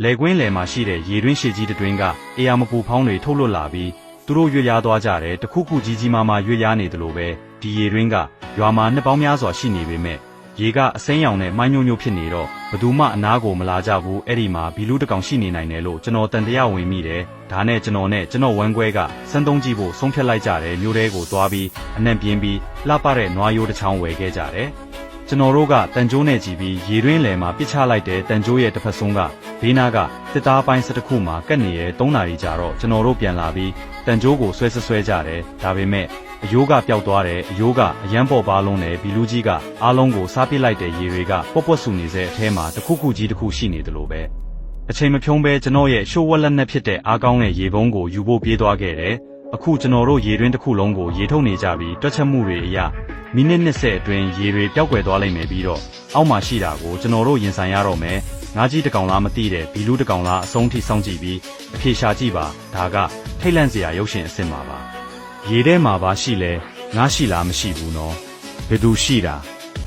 လေကွင်းလယ်မှာရှိတဲ့ရေတွင်းရှည်ကြီးတွင်ကအေယာမပူဖောင်းတွေထုတ်လွတ်လာပြီးသူတို့ရွေ့လျားသွားကြတယ်တခုခုကြီးကြီးမားမားရွေ့လျားနေတယ်လို့ပဲဒီရေတွင်းကရွာမှာနှစ်ပေါင်းများစွာရှိနေပေမဲ့ရေကအစိမ်းရောင်နဲ့မိုင်းညိုညိုဖြစ်နေတော့ဘသူမှအနားကိုမလာကြဘူးအဲ့ဒီမှာဘီလူးတစ်ကောင်ရှိနေနိုင်တယ်လို့ကျွန်တော်တန်တရားဝင်မိတယ်ဒါနဲ့ကျွန်တော်ဝမ်းခွဲကစမ်းသုံးကြည့်ဖို့ဆုံးဖြတ်လိုက်ကြတယ်မျိုးတဲကိုသွားပြီးအနှံ့ပြင်းပြီးလှပတဲ့နွားရိုးတစ်ချောင်းဝယ်ခဲ့ကြတယ်ကျွန်တော်တို့ကတန်ကြိုးနဲ့ကြည့်ပြီးရေတွင်းလယ်မှာပစ်ချလိုက်တဲ့တန်ကြိုးရဲ့တစ်ဖက်ဆုံးကဘေးနားကတစ်သားပိုင်းစတစ်ခုမှာကတ်နေရဲ့3နာရီကြာတော့ကျွန်တော်တို့ပြန်လာပြီးတန်ကြိုးကိုဆွဲကြတယ်ဒါပေမဲ့အယိုးကပျောက်သွားတယ်အယိုးကအရန်ပေါ်ပါလုံးနဲ့ဘီလူးကြီးကအားလုံးကိုစားပစ်လိုက်တဲ့ရေတွေကပွက်ဆူနေစေအထဲမှာတစ်ခုကြီးတစ်ခုရှိနေတယ်လို့ပဲအချိန်မဖြုံးပဲကျွန်တော်ရဲ့ရှိုးဝက်လက်နဲ့ဖြစ်တဲ့အားကောင်းတဲ့ရေပုံးကိုယူဖို့ပြေးသွားခဲ့တယ်အခုကျွန်တော်တို့ရေတွင်းတစ်ခုလုံးကိုရေထုတ်နေကြပြီးတွက်ချက်မှုတွေအရမိနစ်20အတွင်းရေတွေပျောက်ကွယ်သွားလိမ့်မယ်ပြီးတော့အောက်မှာရှိတာကိုကျွန်တော်တို့ရင်ဆိုင်ရတော့မယ်ငါးကြီးတစ်ကောင်လားမသိတဲ့ဘီလူးတစ်ကောင်လားအဆုံးထိစောင့်ကြည့်ပြီးအဖြေရှာကြည့်ပါဒါကထိတ်လန့်စရာရုပ်ရှင်အစ်စ်မှာပါရေထဲမှာပါရှိလဲငါရှိလားမရှိဘူးနော်ဘယ်သူရှိတာ